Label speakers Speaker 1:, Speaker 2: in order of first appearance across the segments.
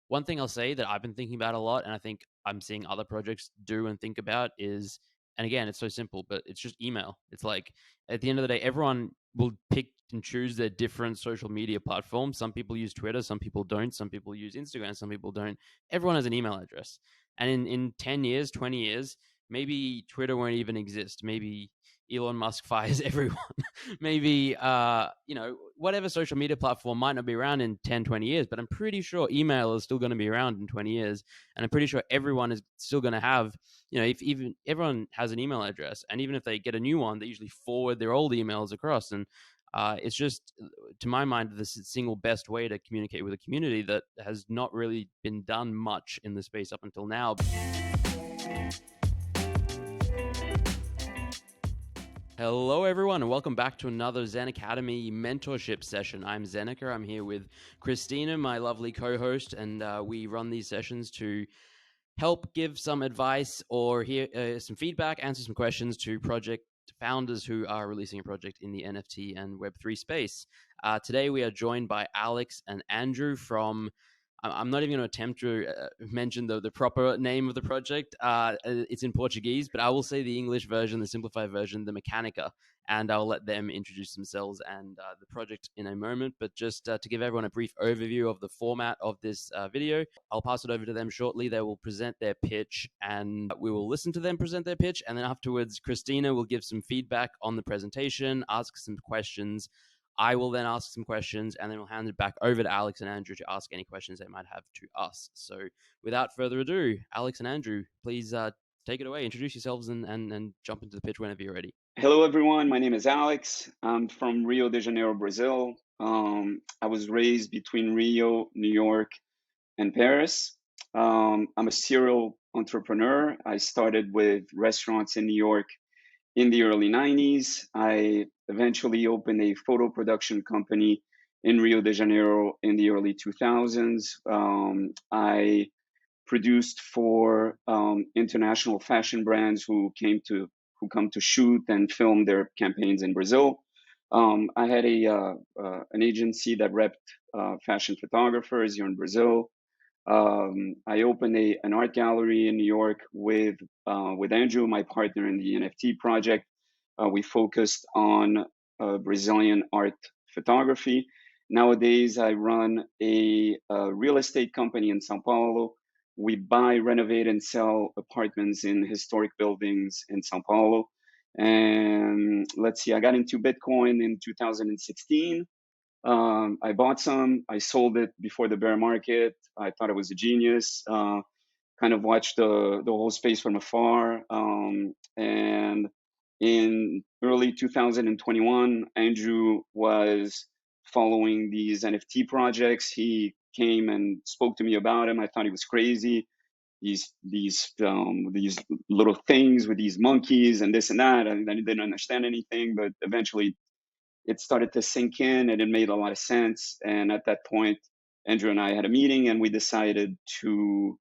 Speaker 1: one thing I'll say that I've been thinking about a lot, and I think I'm seeing other projects do and think about is, and again, it's so simple, but it's just email. It's like at the end of the day, everyone will pick and choose their different social media platforms. Some people use Twitter, some people don't. Some people use Instagram, some people don't. Everyone has an email address. And in 10 years, 20 years, maybe Twitter won't even exist. Maybe Elon Musk fires everyone. Maybe, whatever social media platform might not be around in 10, 20 years, but I'm pretty sure email is still going to be around in 20 years. And I'm pretty sure everyone is still going to have, if even everyone has an email address, and even if they get a new one, they usually forward their old emails across. And it's just, to my mind, the single best way to communicate with a community that has not really been done much in the space up until now. Hello, everyone, and welcome back to another ZenAcademy mentorship session. I'm Zeneca. I'm here with Christina, my lovely co-host, and we run these sessions to help give some advice or hear some feedback, answer some questions to project founders who are releasing a project in the NFT and Web3 space. Today, we are joined by Alex and Andrew from... I'm not even going to attempt to mention the proper name of the project. It's in Portuguese, but I will say the English version, the simplified version, the Mecanica, and I'll let them introduce themselves and the project in a moment. But just to give everyone a brief overview of the format of this video, I'll pass it over to them shortly. They will present their pitch and we will listen to them present their pitch. And then afterwards, Christina will give some feedback on the presentation, ask some questions. I will then ask some questions, and then we'll hand it back over to Alex and Andrew to ask any questions they might have to us. So without further ado, Alex and Andrew, please take it away. Introduce yourselves and jump into the pitch whenever you're ready.
Speaker 2: Hello, everyone. My name is Alex. I'm from Rio de Janeiro, Brazil. I was raised between Rio, New York, and Paris. I'm a serial entrepreneur. I started with restaurants in New York in the early 90s. I eventually opened a photo production company in Rio de Janeiro in the early 2000s. I produced for international fashion brands who come to shoot and film their campaigns in Brazil. I had an agency that repped fashion photographers here in Brazil. I opened an art gallery in New York with Andrew, my partner in the NFT project. We focused on Brazilian art photography. Nowadays, I run a real estate company in São Paulo. We buy, renovate, and sell apartments in historic buildings in São Paulo. And let's see, I got into Bitcoin in 2016. I bought some, I sold it before the bear market. I thought it was a genius. Kind of watched the whole space from afar. And in early 2021, Andrew was following these NFT projects. He came and spoke to me about him. I thought he was crazy. These little things with these monkeys and this and that. I didn't understand anything, but eventually it started to sink in and it made a lot of sense. And at that point, Andrew and I had a meeting and we decided to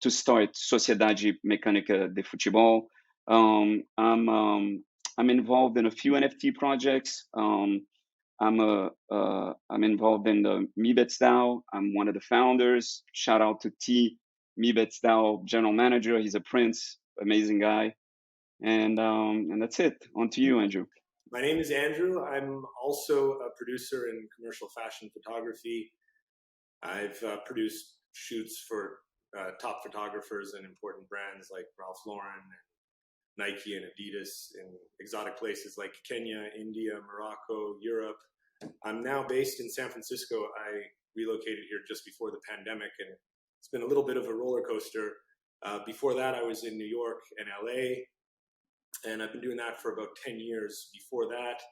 Speaker 2: start Sociedade Mecânica de Futebol. I'm involved in a few NFT projects. I'm involved in the Mibets DAO. I'm one of the founders. Shout out to T, Mibets DAO general manager. He's a prince, amazing guy. And that's it. On to you, Andrew.
Speaker 3: My name is Andrew. I'm also a producer in commercial fashion photography. I've produced shoots for top photographers and important brands like Ralph Lauren, and Nike, and Adidas in exotic places like Kenya, India, Morocco, Europe. I'm now based in San Francisco. I relocated here just before the pandemic, and it's been a little bit of a roller coaster. Before that, I was in New York and LA. And I've been doing that for about 10 years. Before that,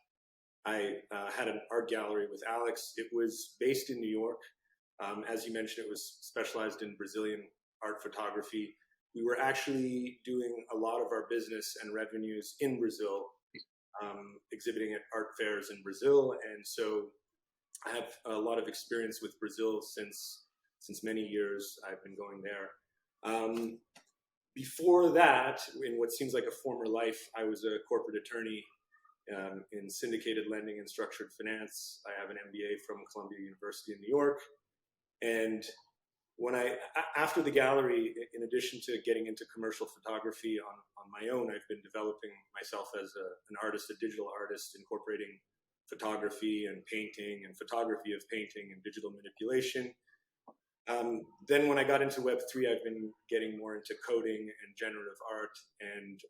Speaker 3: I had an art gallery with Alex. It was based in New York. As you mentioned, it was specialized in Brazilian art photography. We were actually doing a lot of our business and revenues in Brazil, exhibiting at art fairs in Brazil. And so I have a lot of experience with Brazil since many years. I've been going there. Before that, in what seems like a former life, I was a corporate attorney in syndicated lending and structured finance. I have an MBA from Columbia University in New York. And after the gallery, in addition to getting into commercial photography on my own, I've been developing myself as an artist, a digital artist, incorporating photography and painting and photography of painting and digital manipulation. Then when I got into Web3, I've been getting more into coding and generative art. And,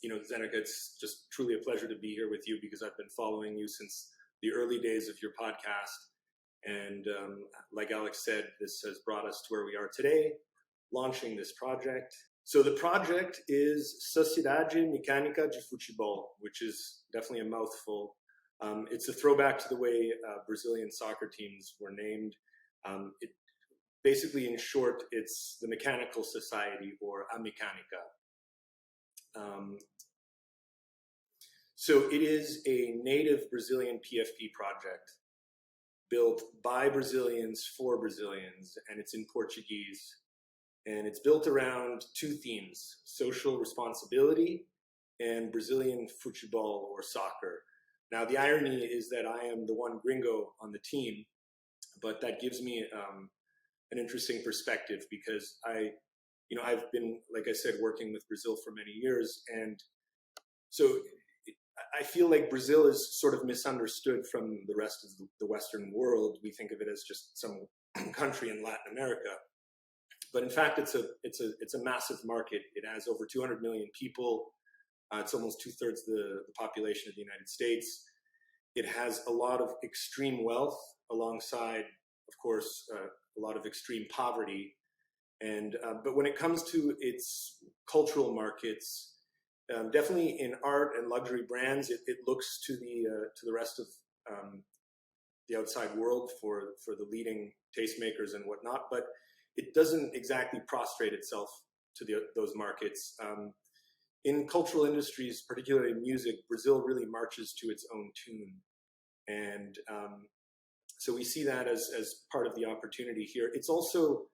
Speaker 3: Zeneca, it's just truly a pleasure to be here with you because I've been following you since the early days of your podcast. And like Alex said, this has brought us to where we are today, launching this project. So the project is Sociedade Mecânica de Futebol, which is definitely a mouthful. It's a throwback to the way Brazilian soccer teams were named. Basically, in short, it's the Mechanical Society, or a Mecanica. So it is a native Brazilian PFP project built by Brazilians for Brazilians, and it's in Portuguese. And it's built around two themes: social responsibility and Brazilian futebol, or soccer. Now, the irony is that I am the one gringo on the team, but that gives me an interesting perspective because I've been, like I said, working with Brazil for many years. And so I feel like Brazil is sort of misunderstood from the rest of the Western world. We think of it as just some country in Latin America. But in fact, it's a massive market. It has over 200 million people. It's almost 2/3 the population of the United States. It has a lot of extreme wealth alongside, of course, a lot of extreme poverty. And but when it comes to its cultural markets, definitely in art and luxury brands, it looks to the rest of the outside world for the leading tastemakers and whatnot. But it doesn't exactly prostrate itself to those markets. In cultural industries, particularly music, Brazil really marches to its own tune. And so we see that as part of the opportunity here. It's also,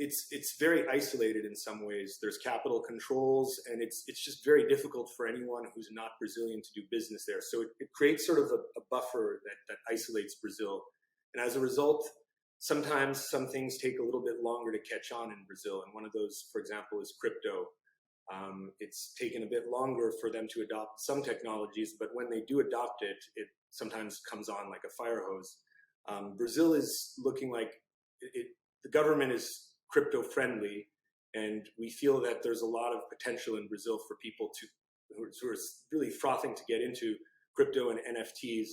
Speaker 3: it's very isolated in some ways. There's capital controls, and it's just very difficult for anyone who's not Brazilian to do business there. So it creates sort of a buffer that isolates Brazil. And as a result, sometimes some things take a little bit longer to catch on in Brazil. And one of those, for example, is crypto. It's taken a bit longer for them to adopt some technologies, but when they do adopt it, it sometimes comes on like a fire hose. Brazil is looking like the government is crypto friendly, and we feel that there's a lot of potential in Brazil for people who are really frothing to get into crypto and NFTs.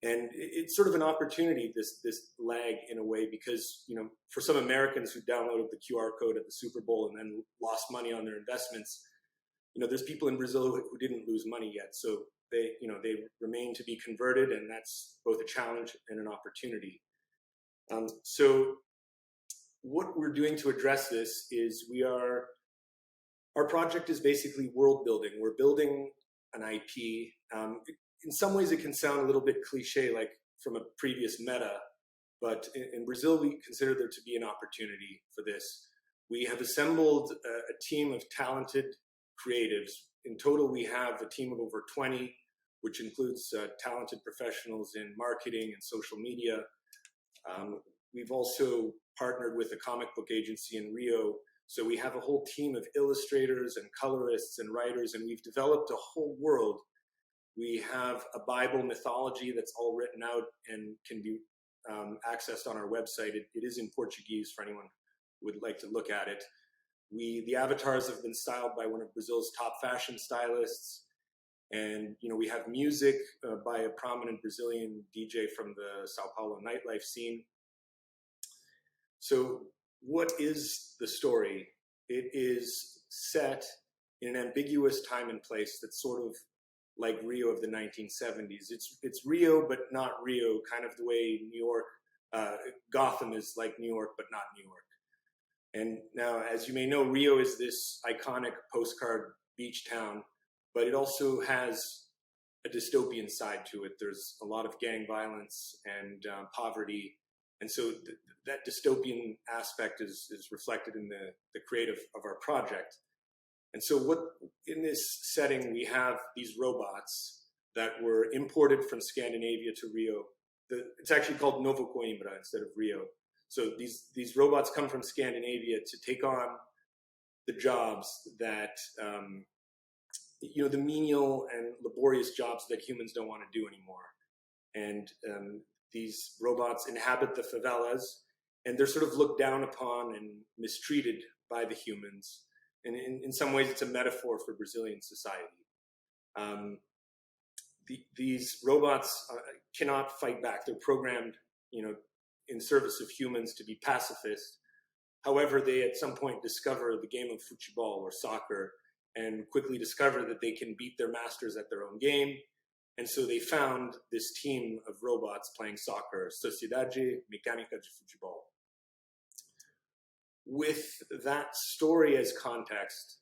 Speaker 3: And it's sort of an opportunity, this lag in a way, because, for some Americans who downloaded the QR code at the Super Bowl and then lost money on their investments, there's people in Brazil who didn't lose money yet. So they remain to be converted, and that's both a challenge and an opportunity. So what we're doing to address this is our project is basically world building. We're building an IP. In some ways, it can sound a little bit cliche, like from a previous meta, but in Brazil, we consider there to be an opportunity for this. We have assembled a team of talented creatives. In total, we have a team of over 20, which includes talented professionals in marketing and social media. We've also partnered with a comic book agency in Rio. So we have a whole team of illustrators and colorists and writers, and we've developed a whole world. We have a Bible mythology that's all written out and can be accessed on our website. It is in Portuguese for anyone who would like to look at it. The avatars have been styled by one of Brazil's top fashion stylists. And, we have music by a prominent Brazilian DJ from the Sao Paulo nightlife scene. So what is the story? It is set in an ambiguous time and place that's sort of like Rio of the 1970s. It's Rio, but not Rio, kind of the way New York, Gotham is like New York, but not New York. And now, as you may know, Rio is this iconic postcard beach town, but it also has a dystopian side to it. There's a lot of gang violence and poverty. And so that dystopian aspect is reflected in the creative of our project. And so in this setting, we have these robots that were imported from Scandinavia to Rio. it's actually called Novo Coimbra instead of Rio. So these robots come from Scandinavia to take on the jobs that the menial and laborious jobs that humans don't want to do anymore. And these robots inhabit the favelas, and they're sort of looked down upon and mistreated by the humans. And in some ways, it's a metaphor for Brazilian society. These robots cannot fight back. They're programmed, in service of humans to be pacifist. However, they at some point discover the game of futebol or soccer, and quickly discover that they can beat their masters at their own game. And so they found this team of robots playing soccer, Sociedade Mecânica de Futebol. With that story as context,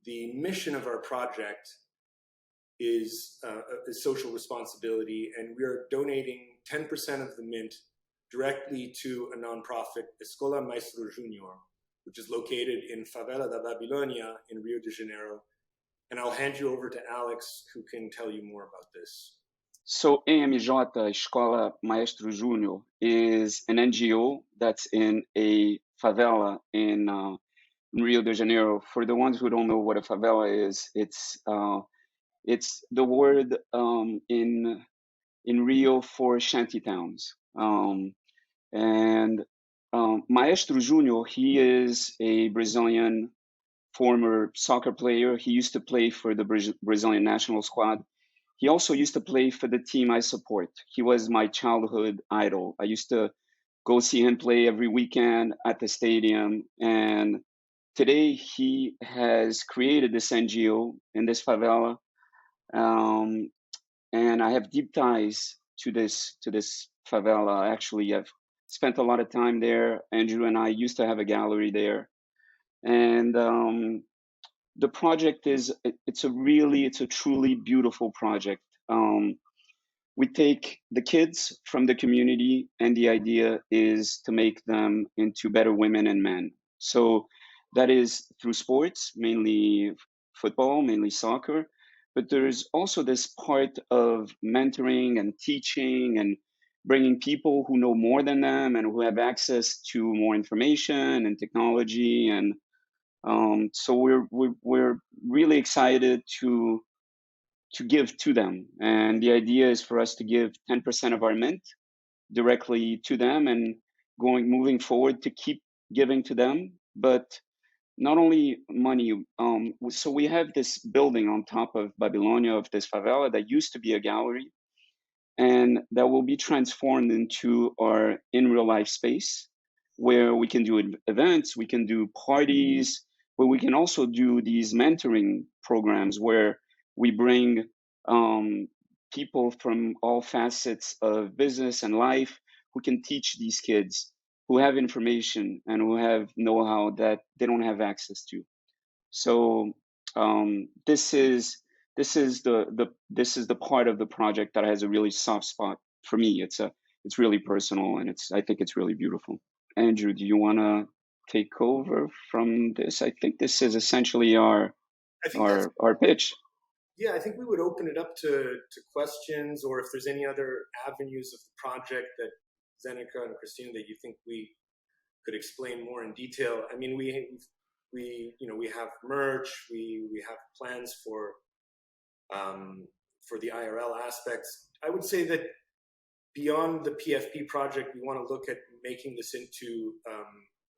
Speaker 3: the mission of our project is social responsibility, and we are donating 10% of the mint directly to a nonprofit, Escola Maestro Junior, which is located in Favela da Babilônia in Rio de Janeiro. And I'll hand you over to Alex, who can tell you more about this.
Speaker 2: So AMJ, Escola Maestro Júnior, is an NGO that's in a favela in Rio de Janeiro. For the ones who don't know what a favela is, it's the word in Rio for shanty towns. Maestro Júnior, he is a Brazilian former soccer player. He used to play for the Brazilian national squad. He also used to play for the team I support. He was my childhood idol. I used to go see him play every weekend at the stadium. And today he has created this NGO in this favela. And I have deep ties to this favela. Actually, I've spent a lot of time there. Andrew and I used to have a gallery there. And the project it's a truly beautiful project. We take the kids from the community, and the idea is to make them into better women and men. So that is through sports, mainly football, mainly soccer, but there's also this part of mentoring and teaching and bringing people who know more than them and who have access to more information and technology. And so we're really excited to give to them, and the idea is for us to give 10% of our mint directly to them, and moving forward to keep giving to them. But not only money. So we have this building on top of Babylonia, of this favela, that used to be a gallery, and that will be transformed into our in real life space, where we can do events, we can do parties, but we can also do these mentoring programs where we bring people from all facets of business and life who can teach these kids who have information and who have know-how that they don't have access to. So this is the part of the project that has a really soft spot for me. It's really personal, and I think it's really beautiful. Andrew, do you want to take over from this? I think this is essentially our pitch.
Speaker 3: Yeah, I think we would open it up to questions, or if there's any other avenues of the project that Zeneca and Christina that you think we could explain more in detail. I mean, we have merch, we have plans for the IRL aspects. I would say that beyond the PFP project, we want to look at making this into,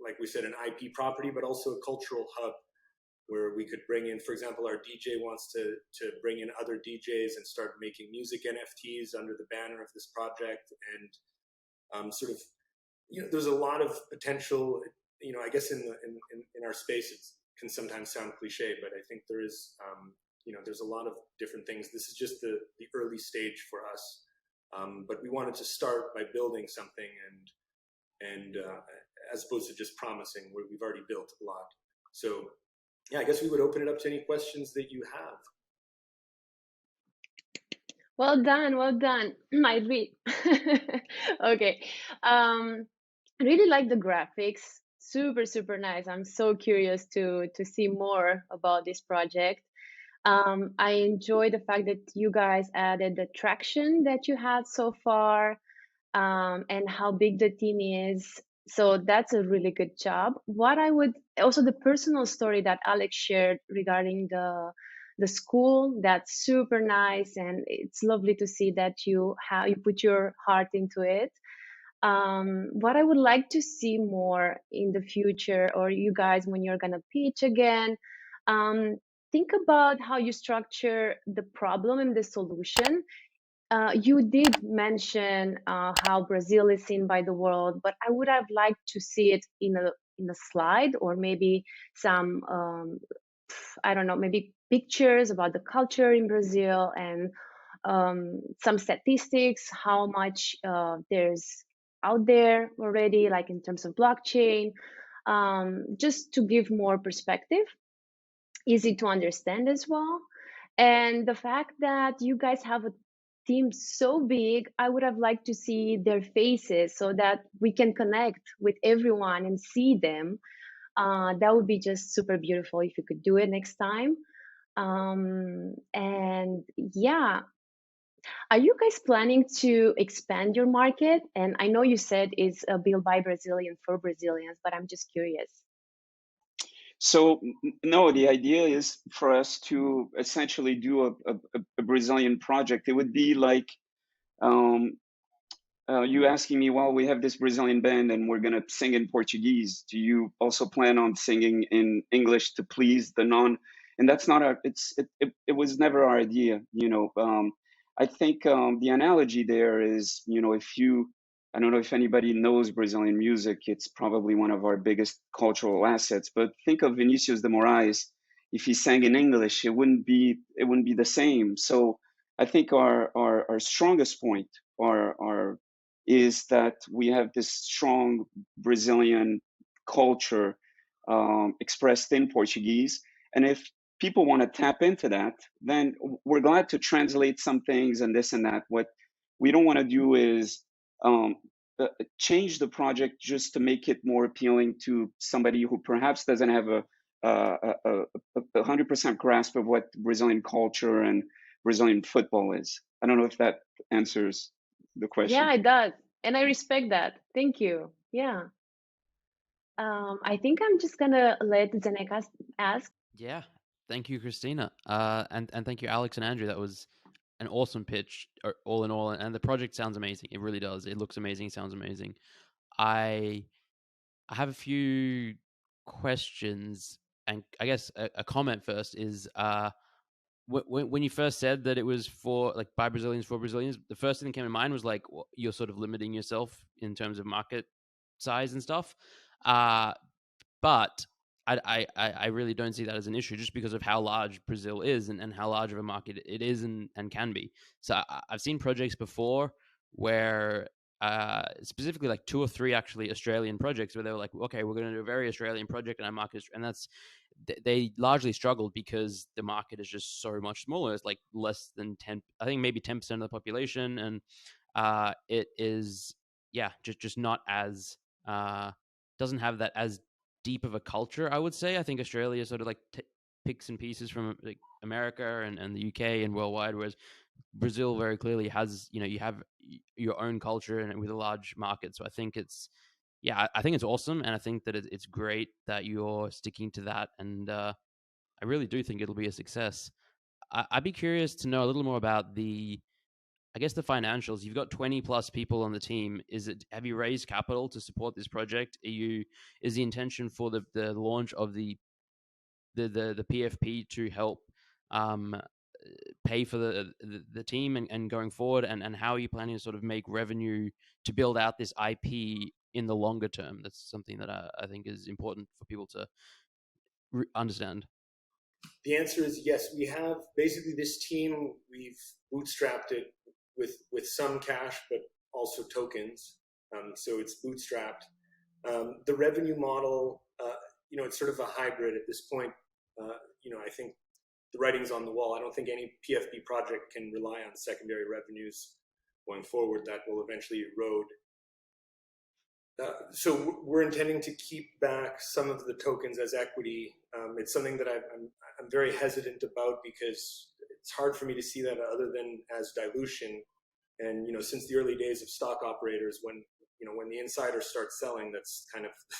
Speaker 3: like we said, an IP property, but also a cultural hub where we could bring in, for example, our DJ wants to bring in other DJs and start making music NFTs under the banner of this project. And there's a lot of potential, I guess in our space, it can sometimes sound cliche, but I think there is, there's a lot of different things. This is just the early stage for us. But we wanted to start by building something and as opposed to just promising, where we've already built a lot. So yeah, I guess we would open it up to any questions that you have.
Speaker 4: Well done. I read. Okay. I really like the graphics. Super nice. I'm so curious to see more about this project. I enjoy the fact that you guys added the traction that you had so far. and how big the team is. So that's a really good job. What I would also, the personal story that Alex shared regarding the school, that's super nice, and it's lovely to see that you put your heart into it. What I would like to see more in the future, or you guys, when you're gonna pitch again, um, think about how you structure the problem and the solution. You did mention how Brazil is seen by the world, but I would have liked to see it in a slide, or maybe some I don't know, maybe pictures about the culture in Brazil, and some statistics, how much there's out there already, like in terms of blockchain, just to give more perspective, easy to understand as well. And the fact that you guys have a team so big, I would have liked to see their faces so that we can connect with everyone and see them. That would be just super beautiful if you could do it next time. And yeah, are you guys planning to expand your market? And I know you said it's built by Brazilians for Brazilians, but I'm just curious.
Speaker 2: So no, the idea is for us to essentially do a Brazilian project. It would be like um, you asking me, well, we have this Brazilian band and we're gonna sing in Portuguese. Do you also plan on singing in English to please the non? And that's not our. It was never our idea. I think the analogy there is, if you, I don't know if anybody knows Brazilian music. It's probably one of our biggest cultural assets. But think of Vinicius de Moraes. If he sang in English, it wouldn't be the same. So I think our strongest point, our is that we have this strong Brazilian culture expressed in Portuguese. And if people want to tap into that, then we're glad to translate some things and this and that. What we don't want to do is change the project just to make it more appealing to somebody who perhaps doesn't have a 100% grasp of what Brazilian culture and Brazilian football is. I don't know if that answers the
Speaker 4: Yeah,
Speaker 2: question.
Speaker 4: it does. And I respect that. Thank you. Yeah. I think I'm just gonna let Zeneca ask.
Speaker 1: Yeah. Thank you, Christina. And thank you, Alex and Andrew. That was an awesome pitch, all in all. And the project sounds amazing. It really does. It looks amazing. Sounds amazing. I I have a few questions, and I guess a comment first is when you first said that it was for like by Brazilians for Brazilians, the first thing that came to mind was like you're sort of limiting yourself in terms of market size and stuff. Uh, but I really don't see that as an issue just because of how large Brazil is and how large of a market it is and can be. So I've seen projects before where specifically like 2 or 3 actually Australian projects where they were like, okay, we're going to do a very Australian project and our market, and that's they largely struggled because the market is just so much smaller. It's like less than 10, I think maybe 10% of the population, and it is just not as doesn't have that as deep of a culture, I would say. I think Australia sort of like picks and pieces from like America and the UK and worldwide, whereas Brazil very clearly has, you have your own culture and with a large market. So I think I think it's awesome, and I think that it's great that you're sticking to that, and I really do think it'll be a success. I'd be curious to know a little more about I guess the financials. You've got 20 plus people on the team. Have you raised capital to support this project? Is the intention for the launch of the PFP to help pay for the team and going forward? And how are you planning to sort of make revenue to build out this IP in the longer term? That's something that I think is important for people to understand.
Speaker 3: The answer is yes. We have basically this team. We've bootstrapped it with some cash, but also tokens. So it's bootstrapped. The revenue model, it's sort of a hybrid at this point. I think the writing's on the wall. I don't think any PFP project can rely on secondary revenues going forward. That will eventually erode. So we're intending to keep back some of the tokens as equity. It's something that I'm very hesitant about because it's hard for me to see that other than as dilution. And, since the early days of stock operators, when the insiders start selling, that's kind of the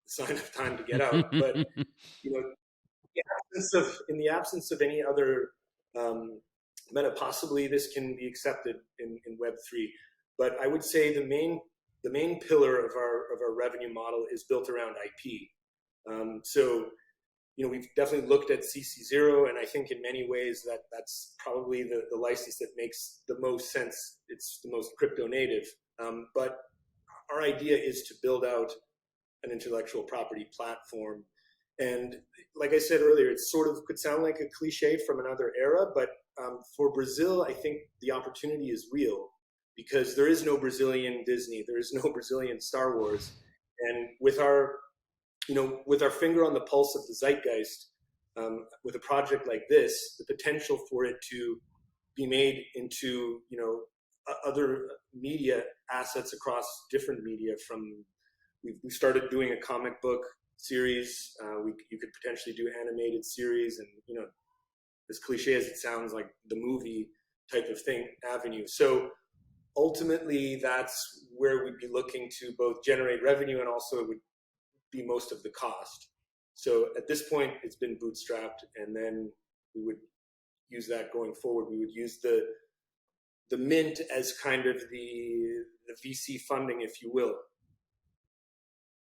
Speaker 3: sign of time to get out. But, in the absence of any other meta, possibly this can be accepted in Web3. But I would say the main pillar of our revenue model is built around IP. So we've definitely looked at CC0, and I think in many ways that's probably the license that makes the most sense. It's the most crypto native. But our idea is to build out an intellectual property platform. And like I said earlier, it sort of could sound like a cliche from another era, but for Brazil, I think the opportunity is real, because there is no Brazilian Disney, there is no Brazilian Star Wars. And with our finger on the pulse of the zeitgeist, with a project like this, the potential for it to be made into, other media assets across different media. We started doing a comic book series. You could potentially do animated series, and as cliche as it sounds, like the movie type of thing avenue. So ultimately, that's where we'd be looking to both generate revenue, and also it would be most of the cost. So at this point, it's been bootstrapped, and then we would use that going forward. We would use the mint as kind of the VC funding, if you will.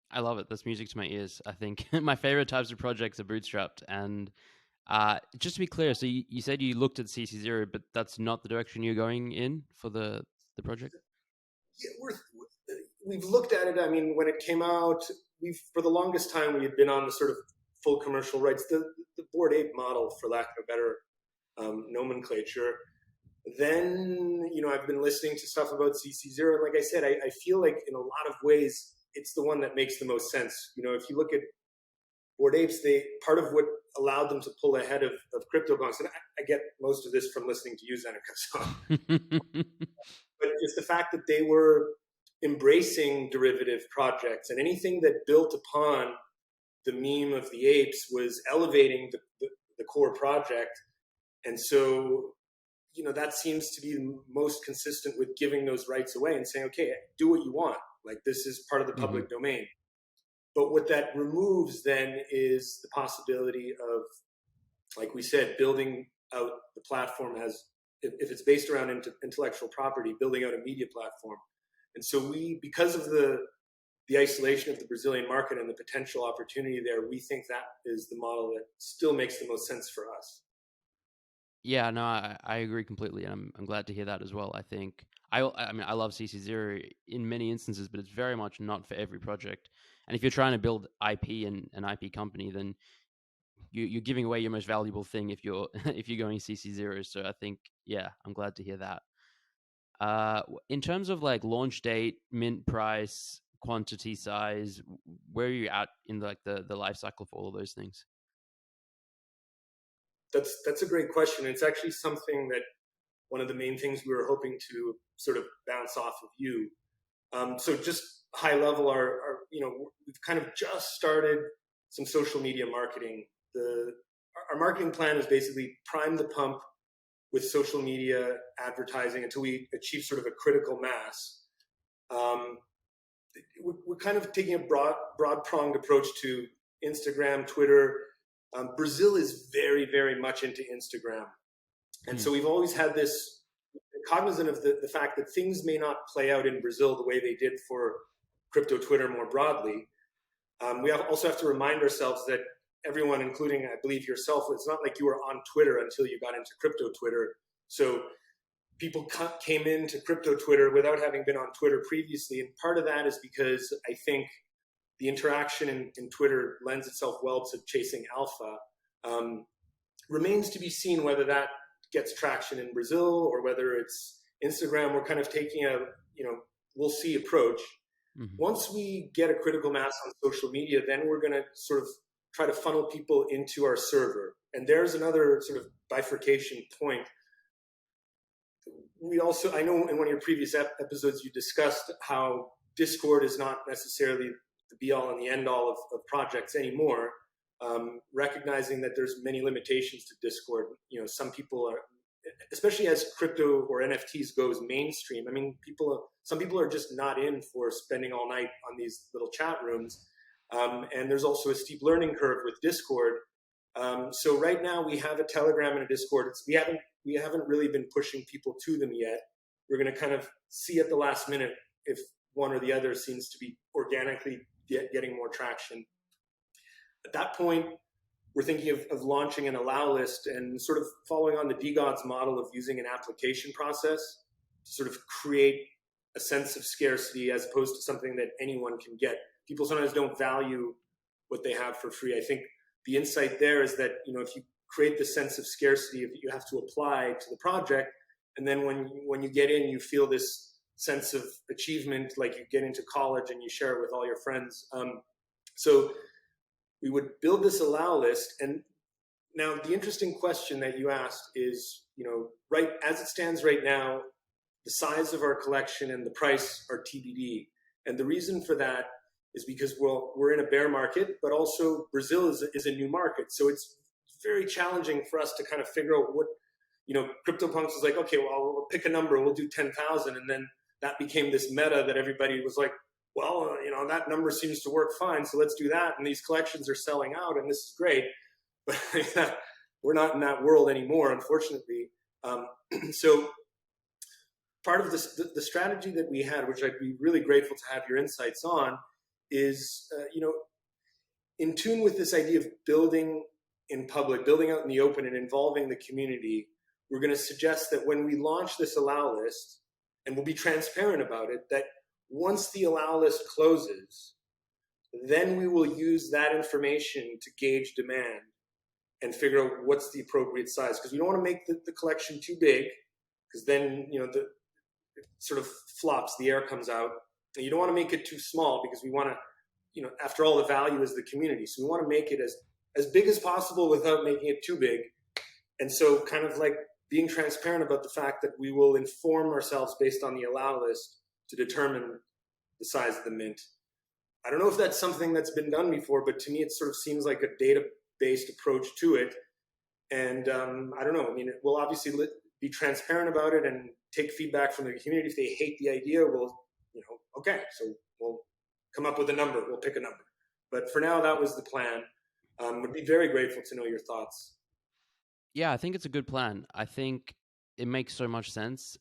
Speaker 1: I love it. That's music to my ears. I think my favorite types of projects are bootstrapped. And just to be clear, so you said you looked at CC0, but that's not the direction you're going in for the project?
Speaker 3: Yeah, we've looked at it. I mean, when it came out, for the longest time, we had been on the sort of full commercial rights, the Bored Ape model, for lack of a better nomenclature. Then, I've been listening to stuff about CC0. And like I said, I feel like in a lot of ways, it's the one that makes the most sense. If you look at Bored Apes, part of what allowed them to pull ahead of CryptoPunks, and I get most of this from listening to you, Zeneca, so. But just the fact that they were embracing derivative projects, and anything that built upon the meme of the apes was elevating the core project. And so, that seems to be most consistent with giving those rights away and saying, okay, do what you want. Like, this is part of the public domain. But what that removes then is the possibility of, like we said, building out the platform as, if it's based around intellectual property, building out a media platform. And so because of the isolation of the Brazilian market and the potential opportunity there, we think that is the model that still makes the most sense for us.
Speaker 1: Yeah, no, I agree completely, and I'm glad to hear that as well. I think I love CC0 in many instances, but it's very much not for every project. And if you're trying to build IP and an IP company, then you're giving away your most valuable thing if you're going CC0. So I think, yeah, I'm glad to hear that. In terms of like launch date, mint price, quantity size, where are you at in the life cycle for all of those things?
Speaker 3: That's a great question. It's actually something that one of the main things we were hoping to sort of bounce off of you. So just high level, we've kind of just started some social media marketing. Our marketing plan is basically prime the pump with social media advertising until we achieve sort of a critical mass. We're kind of taking a broad-pronged approach to Instagram, Twitter. Brazil is very, very much into Instagram. And so we've always had this, cognizant of the fact that things may not play out in Brazil the way they did for crypto Twitter more broadly. We also have to remind ourselves that everyone, including, I believe, yourself, it's not like you were on Twitter until you got into crypto Twitter. So people came into crypto Twitter without having been on Twitter previously. And part of that is because I think the interaction in Twitter lends itself well to chasing alpha. Remains to be seen whether that gets traction in Brazil or whether it's Instagram. We're kind of taking we'll see approach. Once we get a critical mass on social media, then we're going to sort of try to funnel people into our server. And there's another sort of bifurcation point. I know in one of your previous episodes, you discussed how Discord is not necessarily the be-all and the end-all of projects anymore, recognizing that there's many limitations to Discord. Some people especially as crypto or NFTs goes mainstream. I mean, some people are just not in for spending all night on these little chat rooms. And there's also a steep learning curve with Discord. So right now we have a Telegram and a Discord. We haven't really been pushing people to them yet. We're going to kind of see at the last minute if one or the other seems to be organically getting more traction. At that point, we're thinking of launching an allow list and sort of following on the DGOD's model of using an application process to sort of create a sense of scarcity as opposed to something that anyone can get. People sometimes don't value what they have for free. I think the insight there is that, if you create the sense of scarcity, if you have to apply to the project, and then when you get in, you feel this sense of achievement, like you get into college and you share it with all your friends. So we would build this allow list. And now the interesting question that you asked is, right as it stands right now, the size of our collection and the price are TBD. And the reason for that is because, we're in a bear market, but also Brazil is a new market. So it's very challenging for us to kind of figure out what, CryptoPunks was like, okay, well, we'll pick a number, we'll do 10,000. And then that became this meta that everybody was like, well, that number seems to work fine, so let's do that. And these collections are selling out, and this is great. But we're not in that world anymore, unfortunately. So part of the strategy that we had, which I'd be really grateful to have your insights on, is, in tune with this idea of building in public, building out in the open and involving the community. We're going to suggest that when we launch this allow list, and we'll be transparent about it, that once the allow list closes, then we will use that information to gauge demand and figure out what's the appropriate size. Because we don't want to make the collection too big, because then it sort of flops, the air comes out. And you don't want to make it too small, because we want to, after all, the value is the community. So we want to make it as big as possible without making it too big. And so kind of like being transparent about the fact that we will inform ourselves based on the allow list to determine the size of the mint. I don't know if that's something that's been done before, but to me it sort of seems like a data-based approach to it. And I don't know. I mean, we'll obviously be transparent about it and take feedback from the community. If they hate the idea, we'll, okay, so we'll come up with a number. We'll pick a number. But for now, that was the plan. Would be very grateful to know your thoughts.
Speaker 1: Yeah, I think it's a good plan. I think it makes so much sense.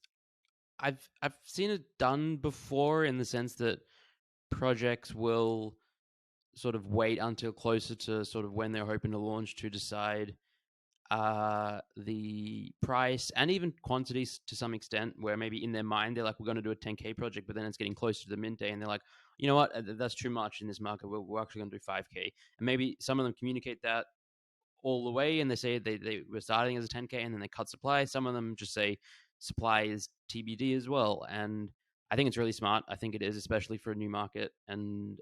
Speaker 1: I've seen it done before, in the sense that projects will sort of wait until closer to sort of when they're hoping to launch to decide the price and even quantities to some extent, where maybe in their mind they're like, we're going to do a 10K project, but then it's getting closer to the mint day and they're like, you know what, that's too much in this market, we're actually going to do 5K. And maybe some of them communicate that all the way and they say they were starting as a 10K and then they cut supply. Some of them just say supply is TBD as well. And I think it's really smart. I think it is, especially for a new market, and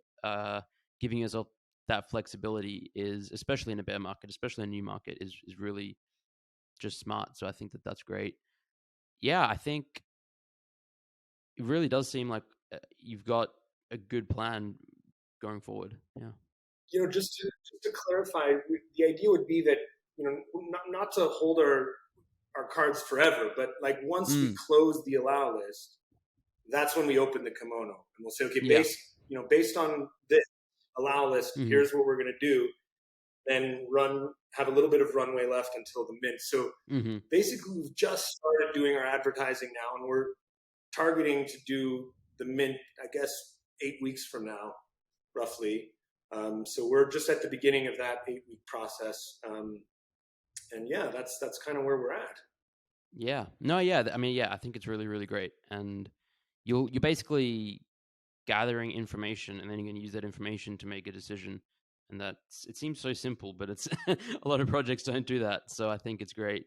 Speaker 1: giving yourself that flexibility is, especially in a bear market, especially a new market, is really just smart. So I think that's great. Yeah, I think it really does seem like you've got a good plan going forward. Yeah.
Speaker 3: Just to clarify, the idea would be that, not to hold our cards forever, but like once we close the allow list, that's when we open the kimono and we'll say, okay, based on this allow list, here's what we're going to do. Then have a little bit of runway left until the mint. So basically we've just started doing our advertising now, and we're targeting to do the mint, I guess, 8 weeks from now, roughly. So we're just at the beginning of that 8-week process. And yeah, that's kind of where we're at.
Speaker 1: Yeah. No, yeah. I mean, yeah, I think it's really, really great. And you're basically gathering information, and then you're going to use that information to make a decision. And it seems so simple, but it's a lot of projects don't do that. So I think it's great.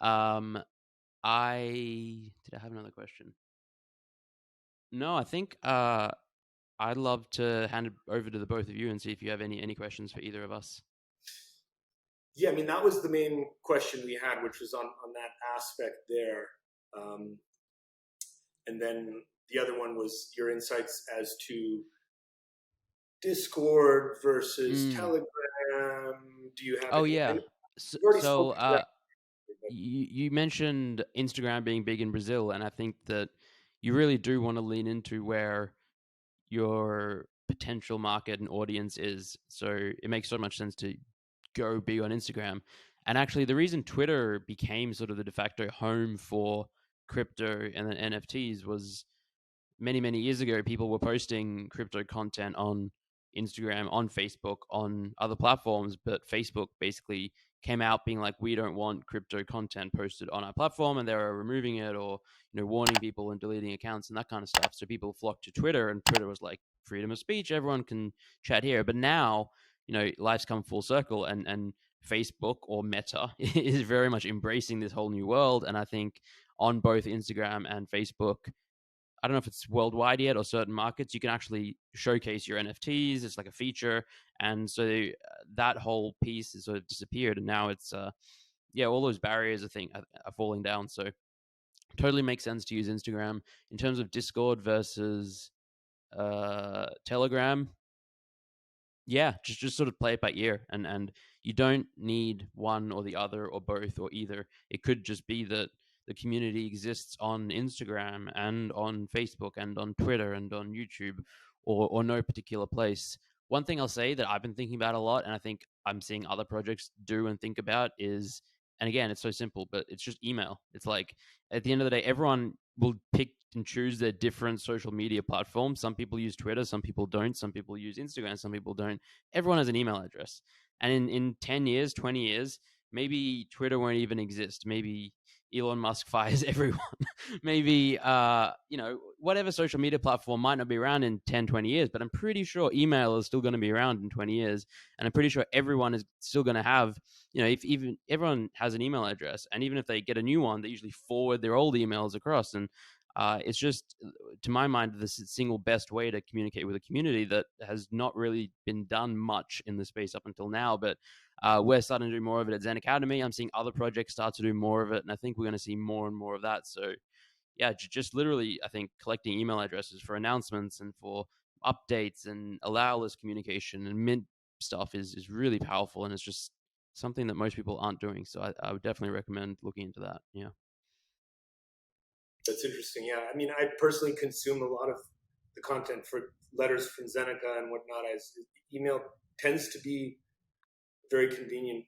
Speaker 1: Did I have another question? No, I think I'd love to hand it over to the both of you and see if you have any questions for either of us.
Speaker 3: Yeah, I mean, that was the main question we had, which was on that aspect there. And then the other one was your insights as to Discord versus Telegram. Do you have?
Speaker 1: Oh, yeah. you mentioned Instagram being big in Brazil, and I think that you really do want to lean into where your potential market and audience is. So it makes so much sense to go big on Instagram. And actually, the reason Twitter became sort of the de facto home for crypto and then NFTs was many years ago, people were posting crypto content on Instagram, on Facebook, on other platforms, but Facebook basically came out being like, we don't want crypto content posted on our platform, and they were removing it, or warning people and deleting accounts and that kind of stuff. So people flocked to Twitter, and Twitter was like, freedom of speech, everyone can chat here. But now life's come full circle, and Facebook, or Meta, is very much embracing this whole new world. And I think on both Instagram and Facebook, I don't know if it's worldwide yet or certain markets, you can actually showcase your NFTs. It's like a feature. And so that whole piece has sort of disappeared. And now it's, all those barriers, I think, are falling down. So totally makes sense to use Instagram. In terms of Discord versus Telegram, yeah, just sort of play it by ear, and you don't need one or the other or both or either. It could just be that the community exists on Instagram and on Facebook and on Twitter and on YouTube, or no particular place. One thing I'll say that I've been thinking about a lot, and I think I'm seeing other projects do and think about, is, and again, it's so simple, but it's just email. It's like, at the end of the day, everyone will pick and choose their different social media platforms. Some people use Twitter, some people don't. Some people use Instagram, some people don't. Everyone has an email address. And in 10 years, 20 years, maybe Twitter won't even exist. Maybe Elon Musk fires everyone. Maybe, whatever social media platform might not be around in 10, 20 years, but I'm pretty sure email is still going to be around in 20 years. And I'm pretty sure everyone is still going to have, if even everyone has an email address, and even if they get a new one, they usually forward their old emails across. And it's just, to my mind, the single best way to communicate with a community that has not really been done much in the space up until now. But we're starting to do more of it at ZenAcademy. I'm seeing other projects start to do more of it, and I think we're going to see more and more of that. So yeah, just literally, I think collecting email addresses for announcements and for updates and allow-less communication and mint stuff is really powerful, and it's just something that most people aren't doing. So I would definitely recommend looking into that. Yeah.
Speaker 3: That's interesting. Yeah, I mean, I personally consume a lot of the content for letters from Zeneca and whatnot. As email tends to be a very convenient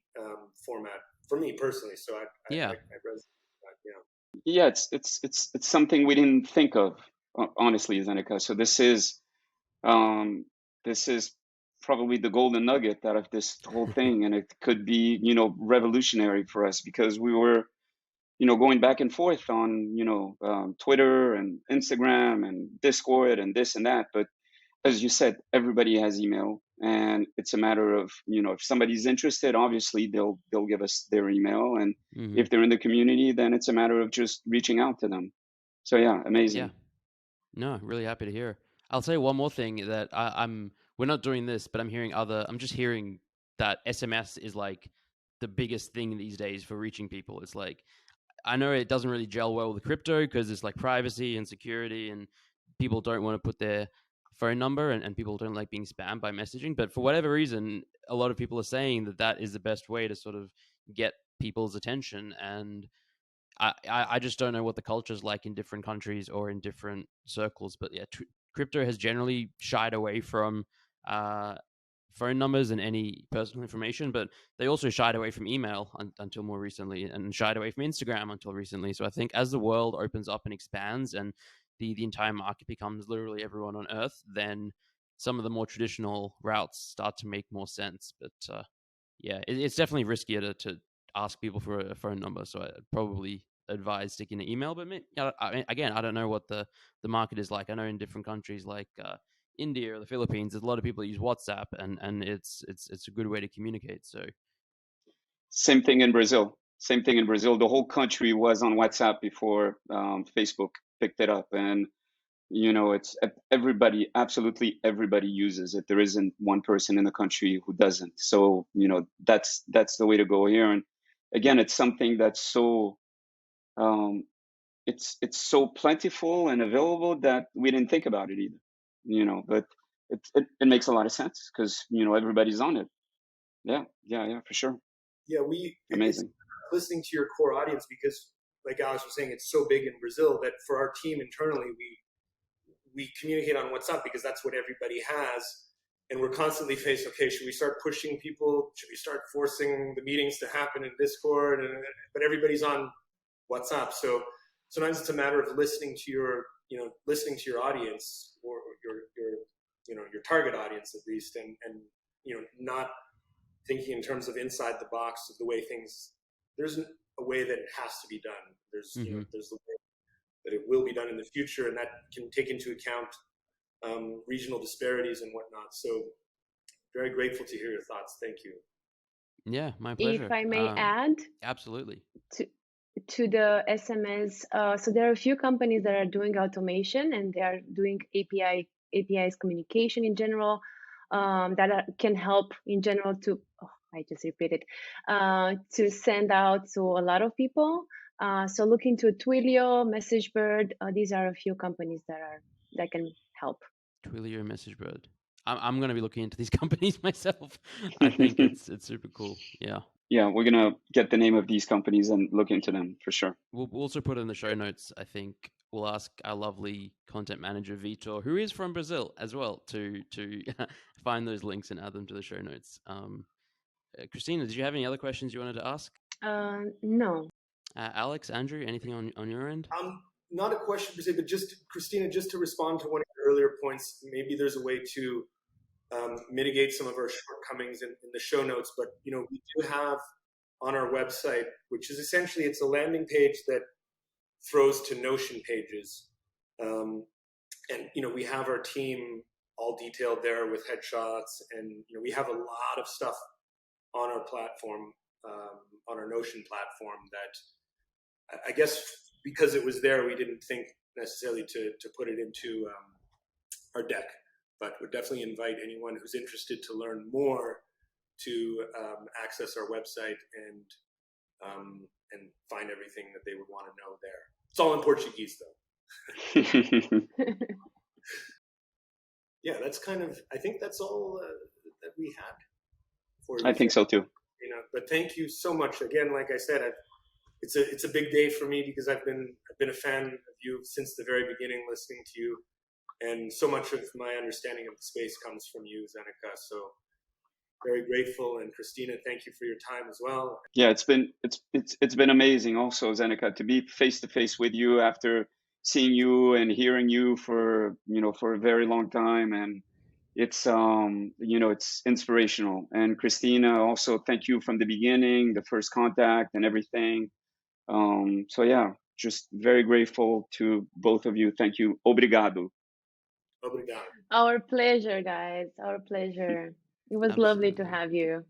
Speaker 3: format for me personally. So I resonate with that.
Speaker 2: Yeah, it's something we didn't think of, honestly, Zeneca. So this is probably the golden nugget out of this whole thing, and it could be revolutionary for us, because we were going back and forth on Twitter and Instagram and Discord and this and that. But as you said, everybody has email, and it's a matter of if somebody's interested, obviously they'll give us their email, and if they're in the community, then it's a matter of just reaching out to them. So yeah, amazing.
Speaker 1: Yeah, no, really happy to hear. I'll say one more thing that we're not doing this, but I'm just hearing that SMS is like the biggest thing these days for reaching people. It's like, I know it doesn't really gel well with crypto because it's like privacy and security, and people don't want to put their phone number, and people don't like being spammed by messaging. But for whatever reason, a lot of people are saying that is the best way to sort of get people's attention. And I just don't know what the culture is like in different countries or in different circles. But yeah, crypto has generally shied away from phone numbers and any personal information, but they also shied away from email until more recently, and shied away from Instagram until recently. So I think as the world opens up and expands, and the entire market becomes literally everyone on Earth, then some of the more traditional routes start to make more sense. But yeah, it's definitely riskier to ask people for a phone number. So I'd probably advise sticking to email. But again, I don't know what the market is like. I know in different countries like India or the Philippines, there's a lot of people that use WhatsApp, and it's a good way to communicate. So
Speaker 2: Same thing in Brazil. The whole country was on WhatsApp before Facebook picked it up, and it's everybody, absolutely everybody uses it. There isn't one person in the country who doesn't. So that's the way to go here. And again, it's something that's so it's so plentiful and available that we didn't think about it either. But it makes a lot of sense because everybody's on it. Yeah, for sure.
Speaker 3: Yeah,
Speaker 2: amazing.
Speaker 3: listening to your core audience, because like Alex was saying, it's so big in Brazil that for our team internally, we communicate on WhatsApp because that's what everybody has. And we're constantly faced, okay, should we start pushing people? Should we start forcing the meetings to happen in Discord? But everybody's on WhatsApp. So sometimes it's a matter of listening to your audience, or your target audience at least, and not thinking in terms of inside the box of the way things. There's a way that it has to be done. There's there's the way that it will be done in the future, and that can take into account regional disparities and whatnot. So very grateful to hear your thoughts. Thank you.
Speaker 1: Yeah, my pleasure.
Speaker 4: If I may add,
Speaker 1: absolutely.
Speaker 4: To the SMS, so there are a few companies that are doing automation, and they are doing APIs communication in general, that can help in general to, I just repeated, to send out to a lot of people. So look into Twilio, MessageBird. These are a few companies that can help.
Speaker 1: Twilio, MessageBird. I'm going to be looking into these companies myself. I think it's super cool. Yeah.
Speaker 2: Yeah, we're going to get the name of these companies and look into them for sure.
Speaker 1: We'll also put it in the show notes. I think we'll ask our lovely content manager, Vitor, who is from Brazil as well, to find those links and add them to the show notes. Christina, did you have any other questions you wanted to ask?
Speaker 4: No.
Speaker 1: Alex, Andrew, anything on your end?
Speaker 3: Not a question per se, but just, Christina, just to respond to one of your earlier points, maybe there's a way to mitigate some of our shortcomings in the show notes. But, we do have on our website, which is essentially, it's a landing page that throws to Notion pages. And, we have our team all detailed there with headshots, and, we have a lot of stuff on our platform, on our Notion platform, that I guess because it was there, we didn't think necessarily to put it into our deck. But would definitely invite anyone who's interested to learn more to access our website and find everything that they would want to know there. It's all in Portuguese, though. Yeah, that's I think that's all that we had for you.
Speaker 2: I think so too.
Speaker 3: But thank you so much again. Like I said, it's a big day for me because I've been a fan of you since the very beginning, listening to you. And so much of my understanding of the space comes from you, Zeneca. So very grateful. And Christina, thank you for your time as well.
Speaker 2: Yeah, it's been amazing also, Zeneca, to be face to face with you after seeing you and hearing you for a very long time. And it's it's inspirational. And Christina, also thank you from the beginning, the first contact and everything. So yeah, just very grateful to both of you. Thank you. Obrigado.
Speaker 4: Our pleasure, guys. Our pleasure. It was lovely to have you.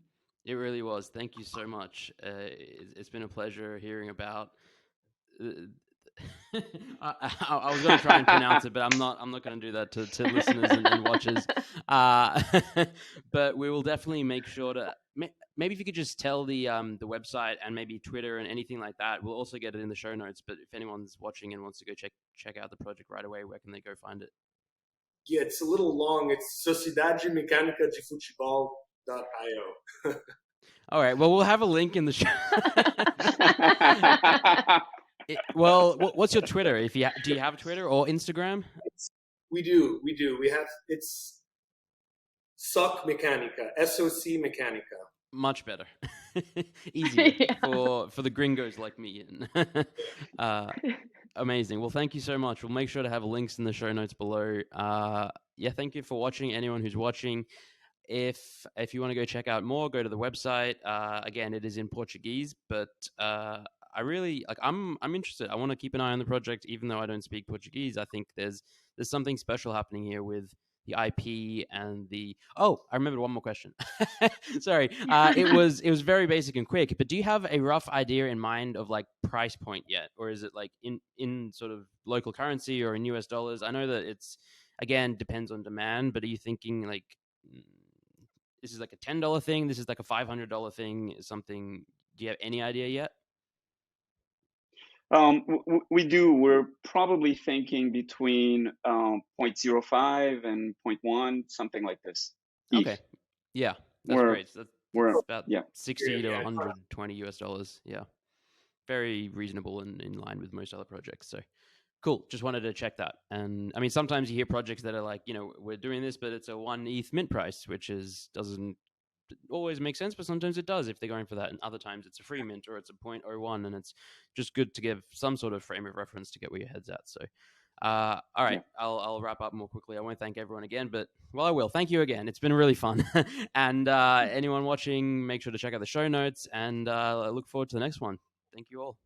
Speaker 1: It really was. Thank you so much. It's been a pleasure hearing about. I was going to try and pronounce it, but I'm not going to do that to listeners and watchers. But we will definitely make sure to. Maybe if you could just tell the website and maybe Twitter and anything like that. We'll also get it in the show notes. But if anyone's watching and wants to go check out the project right away, where can they go find it?
Speaker 3: Yeah, it's a little long. It's Sociedade Mecânica de Futebol.io.
Speaker 1: All right. Well, we'll have a link in the show. What's your Twitter? Do you have Twitter or Instagram?
Speaker 3: We do. We have. It's SOC Mecanica. SOC Mecanica.
Speaker 1: Much better. Easier for the gringos like me. Amazing. Well, thank you so much. We'll make sure to have links in the show notes below. Thank you for watching. Anyone who's watching, if you want to go check out more, go to the website. Again, it is in Portuguese, but I really I'm interested. I want to keep an eye on the project, even though I don't speak Portuguese. I think there's something special happening here with the IP and I remembered one more question. Sorry. It was very basic and quick, but do you have a rough idea in mind of like price point yet? Or is it like in sort of local currency or in US dollars? I know that it's, again, depends on demand, but are you thinking like, this is like a $10 thing? This is like a $500 thing? Something, do you have any idea yet?
Speaker 2: We do. We're probably thinking between 0.05 and 0.1, something like this.
Speaker 1: Okay. Yeah, that's great. So that's about 60 to
Speaker 3: $120
Speaker 1: US. Yeah. very reasonable and in line with most other projects. So cool. Just wanted to check that. And I mean, sometimes you hear projects that are like, we're doing this, but it's a 1 ETH mint price, which doesn't always make sense, but sometimes it does if they're going for that. And other times it's a free mint or it's a 0.01, and it's just good to give some sort of frame of reference to get where your head's at. So all right,
Speaker 2: Yeah.
Speaker 1: I'll wrap up more quickly. I won't thank everyone again, but I will. Thank you again. It's been really fun. And anyone watching, make sure to check out the show notes, and I look forward to the next one. Thank you all.